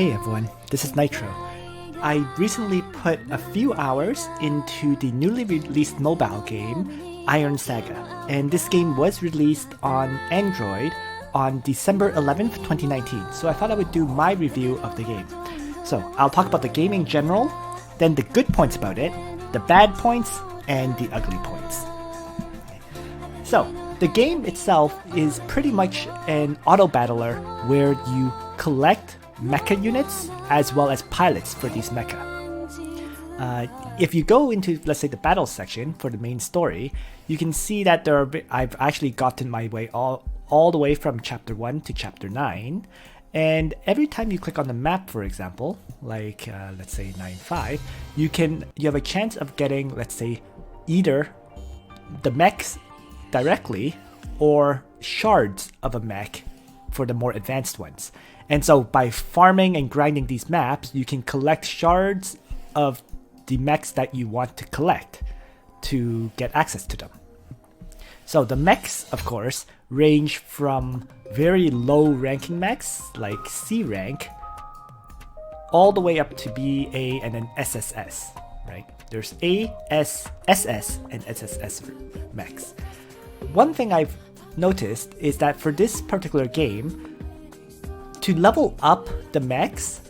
Hey everyone, this is Nitro. I recently put a few hours into the newly released mobile game, Iron Saga, and this game was released on Android on December 11th, 2019, so I thought I would do my review of the game. So I'll talk about the game in general, then the good points about it, the bad points, and the ugly points. So, the game itself is pretty much an auto battler where you collect mecha units as well as pilots for these mecha. If you go into, let's say, the battle section for the main story, you can see that I've actually gotten my way all the way from chapter 1 to chapter 9, and every time you click on the map, for example, like let's say 9.5, you have a chance of getting, let's say, either the mechs directly or shards of a mech for the more advanced ones. And so by farming and grinding these maps, you can collect shards of the mechs that you want to collect to get access to them. So the mechs, of course, range from very low ranking mechs like C rank all the way up to BA and then SSS, right? There's A, S, SS, and SSS mechs. One thing I've noticed is that for this particular game, to level up the mechs,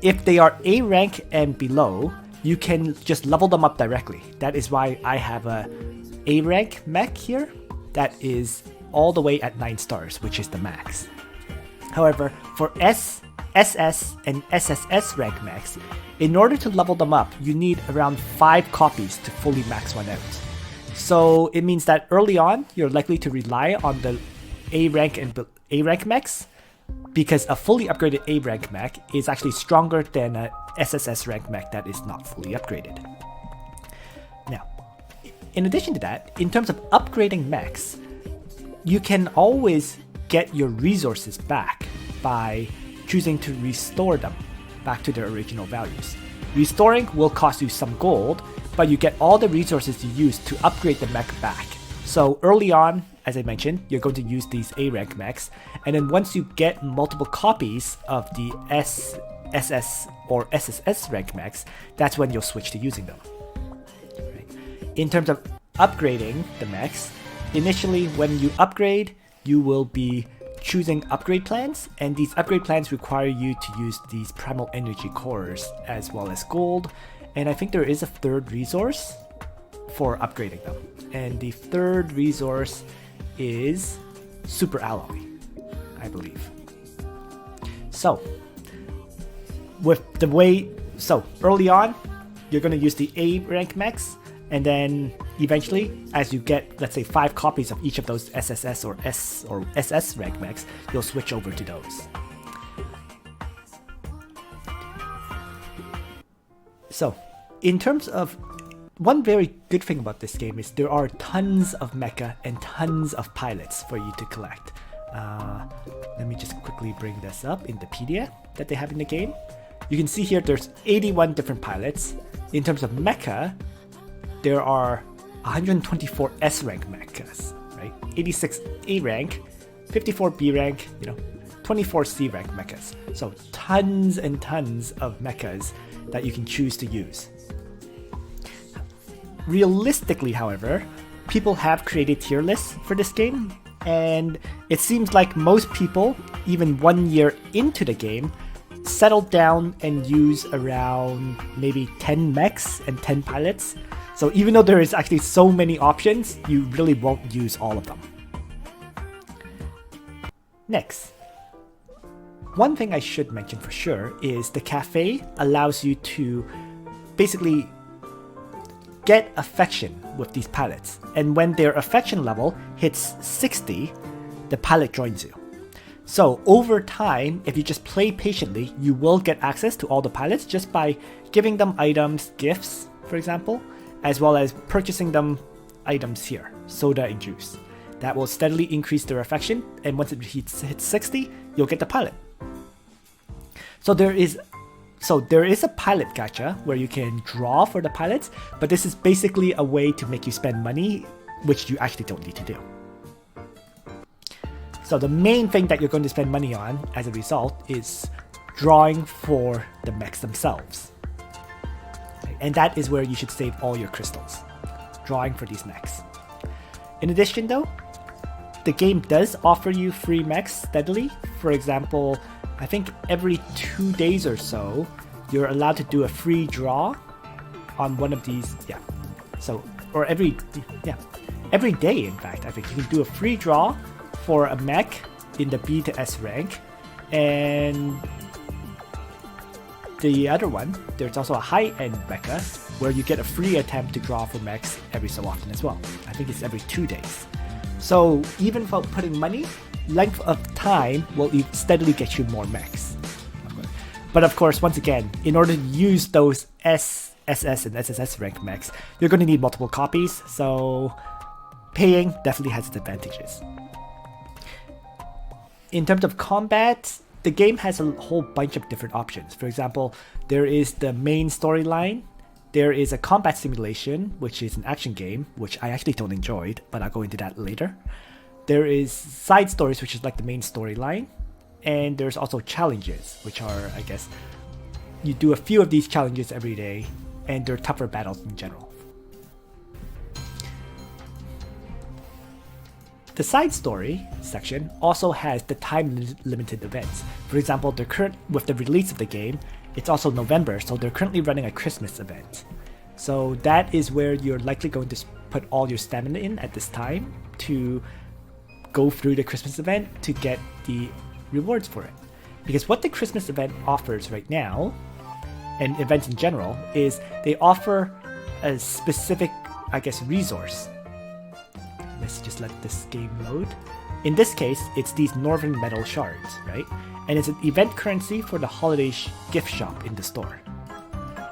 if they are A rank and below, you can just level them up directly. That is why I have a A rank mech here that is all the way at 9 stars, which is the max. However, for S, SS, and SSS rank mechs, in order to level them up, you need around 5 copies to fully max one out. So it means that early on, you're likely to rely on the A rank and A rank mechs, because a fully upgraded A rank mech is actually stronger than a SSS rank mech that is not fully upgraded. Now, in addition to that, in terms of upgrading mechs, you can always get your resources back by choosing to restore them back to their original values. Restoring will cost you some gold, but you get all the resources you use to upgrade the mech back. So early on, as I mentioned, you're going to use these A rank mechs, and then once you get multiple copies of the S, SS, or SSS rank mechs, that's when you'll switch to using them. Right. In terms of upgrading the mechs, initially when you upgrade, you will be choosing upgrade plans, and these upgrade plans require you to use these primal energy cores as well as gold, and I think there is a third resource for upgrading them. And the third resource is Super Alloy, I believe. So, early on, you're going to use the A rank mechs, and then eventually, as you get, let's say, 5 copies of each of those SSS or S or SS rank mechs, you'll switch over to those. So, in terms of one very good thing about this game is there are tons of mecha and tons of pilots for you to collect. Let me just quickly bring this up in the PDF that they have in the game. You can see here there's 81 different pilots. In terms of mecha, there are 124 S rank mechas, right? 86 A rank, 54 B rank, 24 C rank mechas. So tons and tons of mechas that you can choose to use. Realistically, however, people have created tier lists for this game, and it seems like most people, even 1 year into the game, settled down and use around maybe 10 mechs and 10 pilots. So even though there is actually so many options, you really won't use all of them. Next, one thing I should mention for sure is the cafe allows you to basically get affection with these pilots, and when their affection level hits 60, the pilot joins you. So over time, if you just play patiently, you will get access to all the pilots just by giving them items, gifts, for example, as well as purchasing them items here, soda and juice. That will steadily increase their affection, and once it hits 60, you'll get the pilot. So there is a pilot gacha where you can draw for the pilots, but this is basically a way to make you spend money, which you actually don't need to do. So the main thing that you're going to spend money on as a result is drawing for the mechs themselves. And that is where you should save all your crystals, drawing for these mechs. In addition though, the game does offer you free mechs steadily. For example, I think every 2 days or so, you're allowed to do a free draw on one of these, or every day in fact, I think you can do a free draw for a mech in the B to S rank, and the other one, there's also a high-end mecha where you get a free attempt to draw for mechs every so often as well. I think it's every 2 days. So even without putting money, length of time will steadily get you more mechs. But of course, once again, in order to use those SS and SSS rank mechs, you're going to need multiple copies, so paying definitely has its advantages. In terms of combat, the game has a whole bunch of different options. For example, there is the main storyline, there is a combat simulation, which is an action game, which I actually don't enjoy, but I'll go into that later. There is side stories, which is like the main storyline, and there's also challenges, which are, I guess, you do a few of these challenges every day, and they're tougher battles in general. The side story section also has the time-limited events. For example, with the release of the game, it's also November, so they're currently running a Christmas event. So that is where you're likely going to put all your stamina in at this time to go through the Christmas event to get the rewards for it. Because what the Christmas event offers right now, and events in general, is they offer a specific, I guess, resource. Let's just let this game load. In this case, it's these Northern Metal Shards, right? And it's an event currency for the holiday gift shop in the store.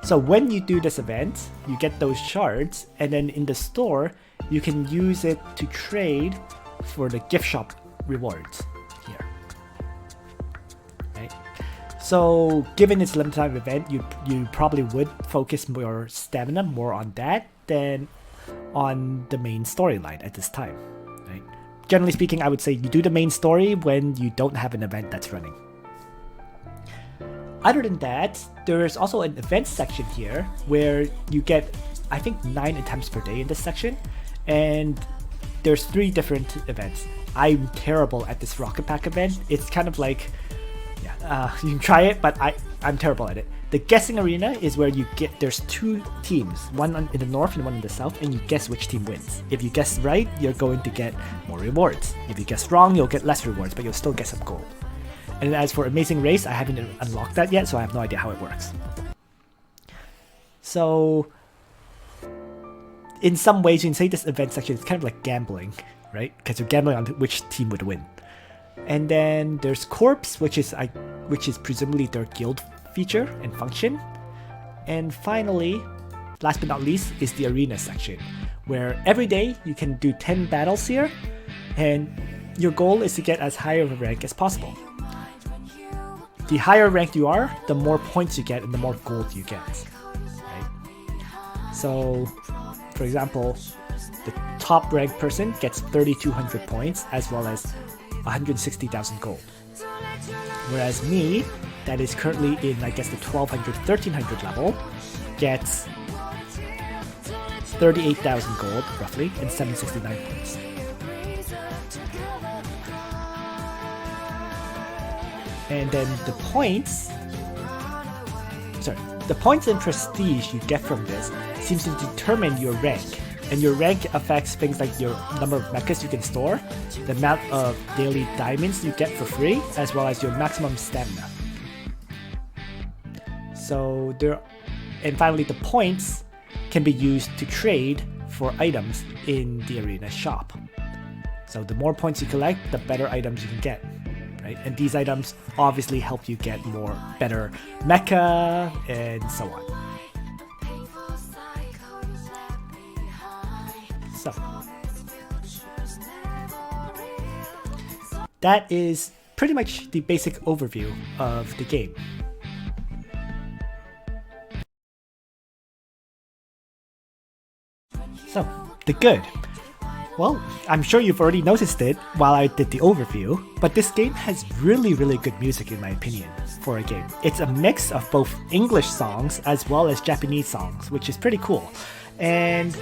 So when you do this event, you get those shards, and then in the store, you can use it to trade for the gift shop rewards here. Right? So given it's a limited time event, you probably would focus your stamina more on that than on the main storyline at this time. Right? Generally speaking, I would say you do the main story when you don't have an event that's running. Other than that, there is also an event section here where you get, I think, 9 attempts per day in this section, and there's 3 different events. I'm terrible at this Rocket Pack event. It's kind of like, you can try it, but I'm terrible at it. The guessing arena is where there's 2 teams, one in the north and one in the south, and you guess which team wins. If you guess right, you're going to get more rewards. If you guess wrong, you'll get less rewards, but you'll still get some gold. And as for Amazing Race, I haven't unlocked that yet, so I have no idea how it works. So, in some ways, you can say this event section is kind of like gambling, right? Because you're gambling on which team would win. And then there's Corpse, which is presumably their guild feature and function. And finally, last but not least, is the arena section, where every day you can do 10 battles here, and your goal is to get as high of a rank as possible. The higher ranked you are, the more points you get and the more gold you get. Right? So, for example, the top ranked person gets 3,200 points as well as 160,000 gold. Whereas me, that is currently in, I guess, the 1,200, 1,300 level, gets 38,000 gold, roughly, and 769 points. And then the points and prestige you get from this seems to determine your rank. And your rank affects things like your number of mechas you can store, the amount of daily diamonds you get for free, as well as your maximum stamina. And finally, the points can be used to trade for items in the arena shop. So the more points you collect, the better items you can get. Right? And these items obviously help you get better mecha and so on. So that is pretty much the basic overview of the game. So, the good. Well, I'm sure you've already noticed it while I did the overview, but this game has really good music in my opinion for a game. It's a mix of both English songs as well as Japanese songs, which is pretty cool. And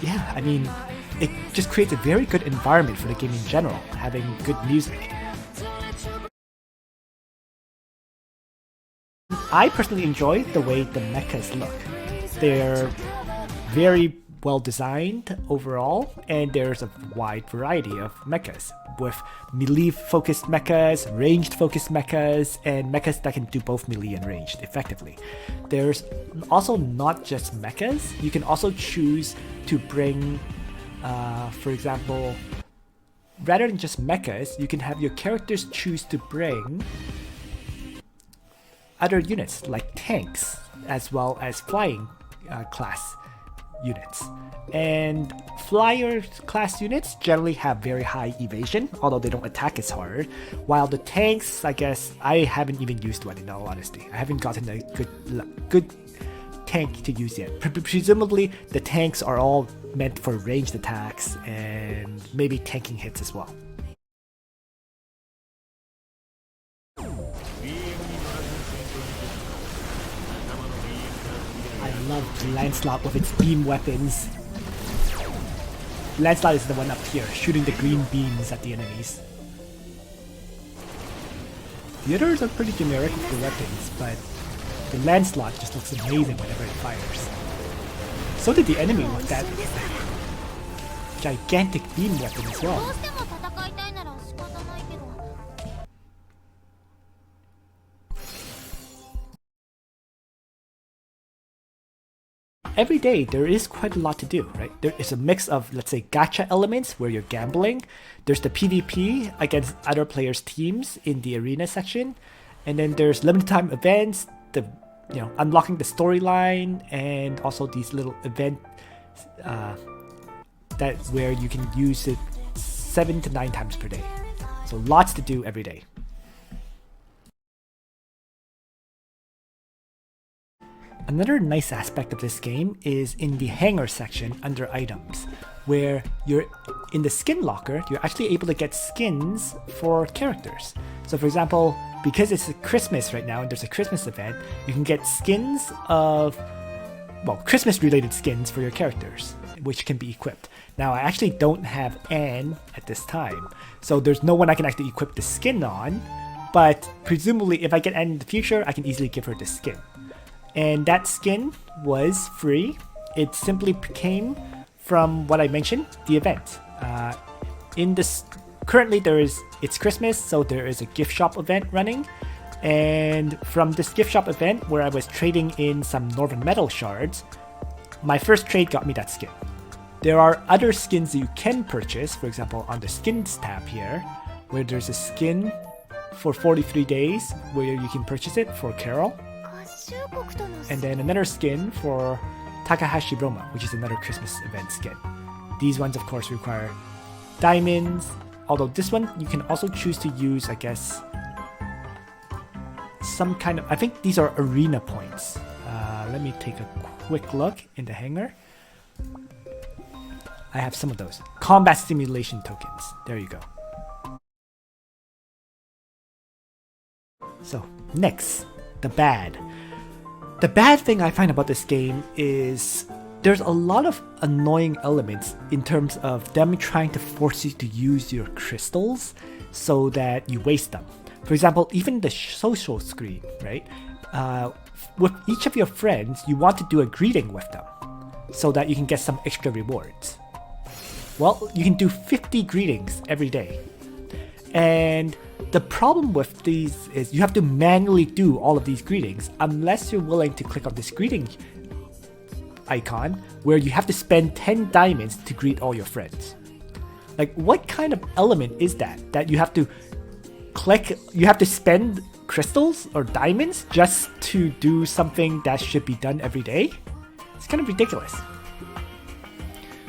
yeah, I mean, it just creates a very good environment for the game in general, having good music. I personally enjoy the way the mechas look. They're very well designed overall, and there's a wide variety of mechas, with melee focused mechas, ranged focused mechas, and mechas that can do both melee and ranged effectively. There's also not just mechas, you can also choose to bring, for example, rather than just mechas, you can have your characters choose to bring other units like tanks as well as flying class units. And flyer class units generally have very high evasion, although they don't attack as hard, while the tanks, I guess, I haven't even used one in all honesty. I haven't gotten a good tank to use yet. Presumably the tanks are all meant for ranged attacks and maybe tanking hits as well. I love Lancelot with its beam weapons. Lancelot is the one up here, shooting the green beams at the enemies. The others are pretty generic with the weapons, but the Lancelot just looks amazing whenever it fires. So did the enemy with that gigantic beam weapon as well. Every day there is quite a lot to do, right? There is a mix of, let's say, gacha elements where you're gambling. There's the PvP against other players' teams in the arena section, and then there's limited time events, the unlocking the storyline, and also these little events that where you can use it 7 to 9 times per day. So lots to do every day. Another nice aspect of this game is in the Hangar section under items, where you're in the skin locker, you're actually able to get skins for characters. So for example, because it's Christmas right now and there's a Christmas event, you can get skins of, well, Christmas related skins for your characters, which can be equipped. Now I actually don't have Anne at this time, so there's no one I can actually equip the skin on, but presumably if I get Anne in the future, I can easily give her the skin. And that skin was free. It simply came from what I mentioned, the event. In this, currently it's Christmas, so there is a gift shop event running. And from this gift shop event, where I was trading in some Northern Metal shards, my first trade got me that skin. There are other skins that you can purchase, for example, on the skins tab here, where there's a skin for 43 days, where you can purchase it for Carol. And then another skin for Takahashi Roma, which is another Christmas event skin. These ones, of course, require diamonds, although this one you can also choose to use, I guess, some kind of, I think these are arena points. Let me take a quick look in the hangar. I have some of those. Combat simulation tokens. There you go. So, next, the bad. The bad thing I find about this game is there's a lot of annoying elements in terms of them trying to force you to use your crystals so that you waste them. For example, even the social screen, right? With each of your friends, you want to do a greeting with them so that you can get some extra rewards. Well, you can do 50 greetings every day. And the problem with these is you have to manually do all of these greetings unless you're willing to click on this greeting icon where you have to spend 10 diamonds to greet all your friends. Like, what kind of element is that? That you have to you have to spend crystals or diamonds just to do something that should be done every day? It's kind of ridiculous.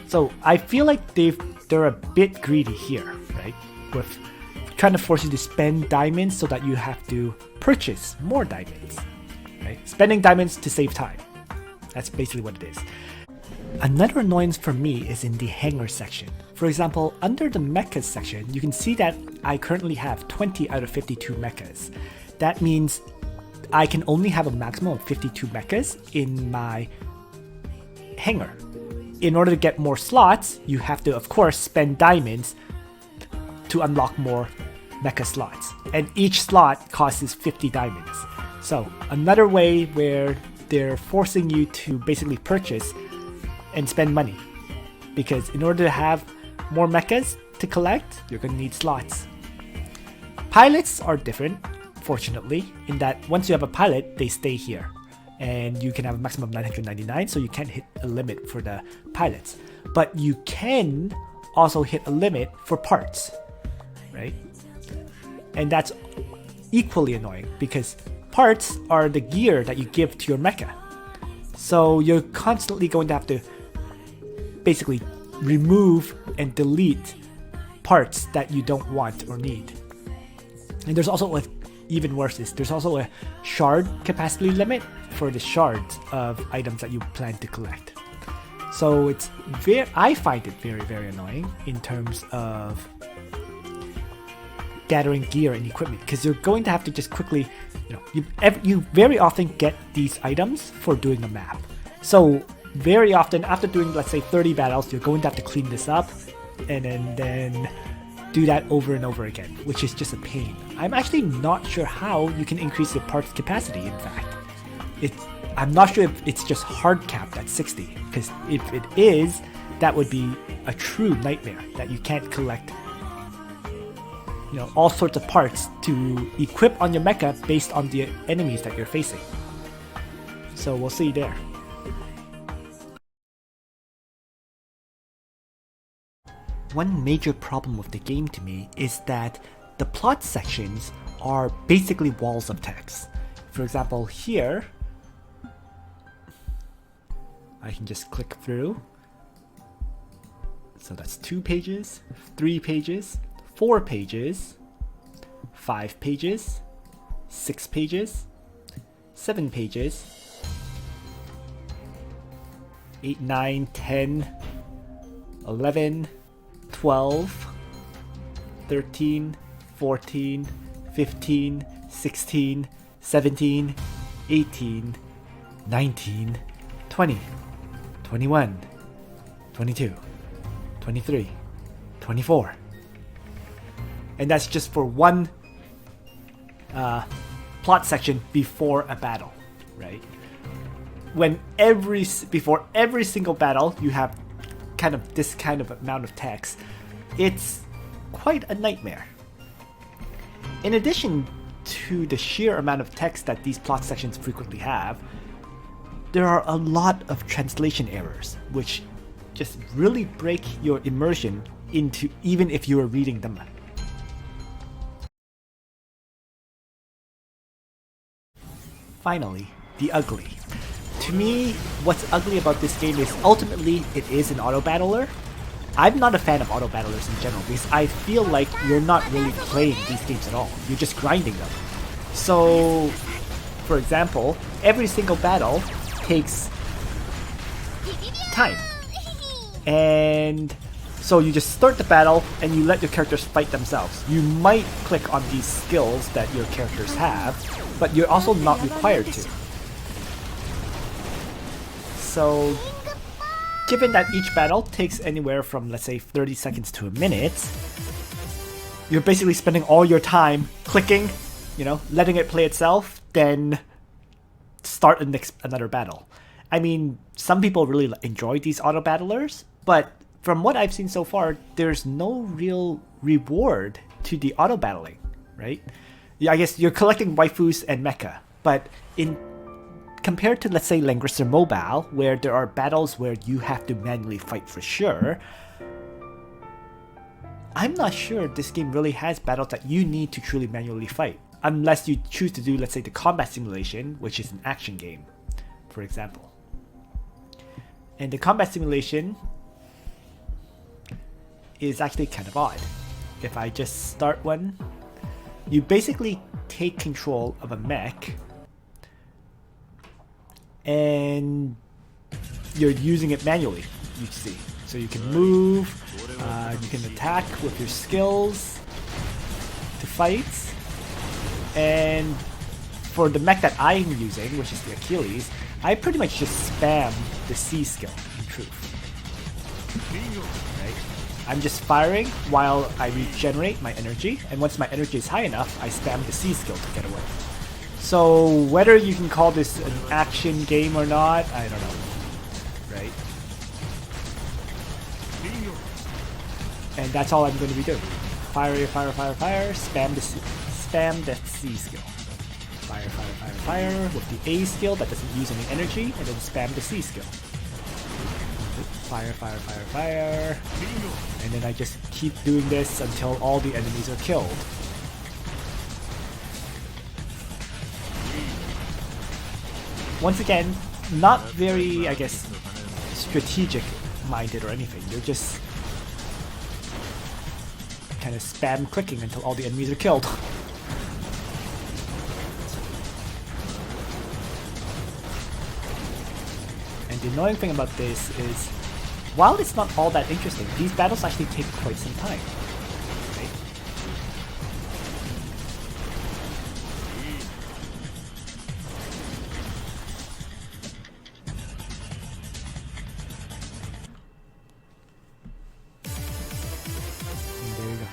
So I feel like they're a bit greedy here, right? With trying to force you to spend diamonds so that you have to purchase more diamonds, right? Spending diamonds to save time. That's basically what it is. Another annoyance for me is in the Hangar section. For example, under the Mechs section, you can see that I currently have 20 out of 52 Mechs. That means I can only have a maximum of 52 Mechs in my Hangar. In order to get more slots, you have to, of course, spend diamonds to unlock more mecha slots. And each slot costs 50 diamonds. So another way where they're forcing you to basically purchase and spend money. Because in order to have more mechas to collect, you're going to need slots. Pilots are different, fortunately, in that once you have a pilot, they stay here. And you can have a maximum of 999, so you can't hit a limit for the pilots. But you can also hit a limit for parts, right? And that's equally annoying because parts are the gear that you give to your mecha. So you're constantly going to have to basically remove and delete parts that you don't want or need. And there's also a even worse is there's also a shard capacity limit for the shards of items that you plan to collect. So I find it very, very annoying in terms of gathering gear and equipment, because you're going to have to just quickly, you very often get these items for doing a map. So very often after doing, let's say, 30 battles, you're going to have to clean this up and then do that over and over again, which is just a pain. I'm actually not sure how you can increase the parts capacity, in fact. I'm not sure if it's just hard capped at 60, because if it is, that would be a true nightmare that you can't collect all sorts of parts to equip on your mecha based on the enemies that you're facing. So we'll see there. One major problem with the game to me is that the plot sections are basically walls of text. For example, here, I can just click through. So that's 2 pages, 3 pages, 4 pages, 5 pages, 6 pages, 7 pages, 8, 9, 10, 11, 12, 13, 14, 15, 16, 17, 18, 19, 20, 21, 22, 23, 24. And that's just for one plot section before a battle, right? Before every single battle, you have this kind of amount of text. It's quite a nightmare. In addition to the sheer amount of text that these plot sections frequently have, there are a lot of translation errors, which just really break your immersion into even if you are reading them. Finally, the ugly. To me, what's ugly about this game is ultimately it is an auto-battler. I'm not a fan of auto-battlers in general because I feel like you're not really playing these games at all. You're just grinding them. So, for example, every single battle takes time. And so you just start the battle and you let your characters fight themselves. You might click on these skills that your characters have, but you're also not required to. So, given that each battle takes anywhere from, let's say, 30 seconds to a minute, you're basically spending all your time clicking, letting it play itself, then start another battle. I mean, some people really enjoy these auto-battlers, but from what I've seen so far, there's no real reward to the auto-battling, right? Yeah, I guess you're collecting waifus and mecha, but compared to, let's say, Langrisser Mobile, where there are battles where you have to manually fight for sure, I'm not sure this game really has battles that you need to truly manually fight, unless you choose to do, let's say, the combat simulation, which is an action game, for example. And the combat simulation is actually kind of odd. If I just start one, you basically take control of a mech and you're using it manually. you see. So you can move, you can attack with your skills to fight, and for the mech that I'm using, which is the Achilles, I pretty much just spam the C skill, in truth. Right? I'm just firing while I regenerate my energy, and once my energy is high enough, I spam the C skill to get away. So whether you can call this an action game or not, I don't know. Right? And that's all I'm going to be doing. Fire, fire, fire, fire, spam the C skill. Fire, fire, fire, fire, with the A skill that doesn't use any energy, and then spam the C skill. Fire, fire, fire, fire, and then I just keep doing this until all the enemies are killed. Once again, not very, I guess, strategic minded or anything. You're just kind of spam clicking until all the enemies are killed. And the annoying thing about this is, while it's not all that interesting, these battles actually take quite some time. Right? And there you go.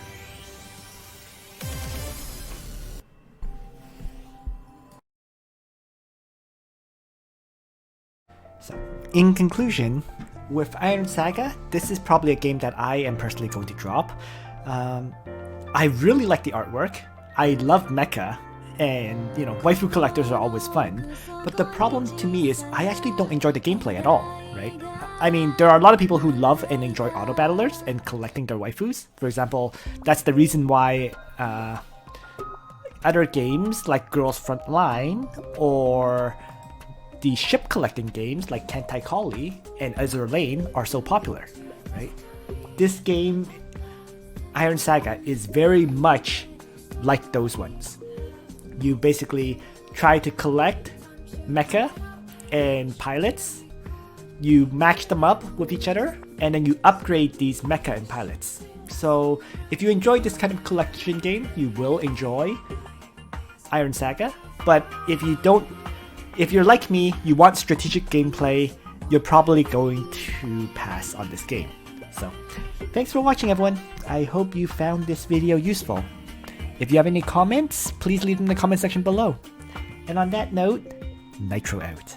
So, in conclusion, with Iron Saga, this is probably a game that I am personally going to drop. I really like the artwork. I love mecha, and you know, waifu collectors are always fun. But the problem to me is I actually don't enjoy the gameplay at all, right? I mean, there are a lot of people who love and enjoy auto battlers and collecting their waifus. For example, that's the reason why other games like Girls Frontline or the ship collecting games like Kentai Kali and Azure Lane are so popular, right? This game, Iron Saga, is very much like those ones. You basically try to collect mecha and pilots, you match them up with each other, and then you upgrade these mecha and pilots. So if you enjoy this kind of collection game, you will enjoy Iron Saga, but if you're like me, you want strategic gameplay, you're probably going to pass on this game. So, thanks for watching everyone. I hope you found this video useful. If you have any comments, please leave them in the comment section below. And on that note, Nitro out.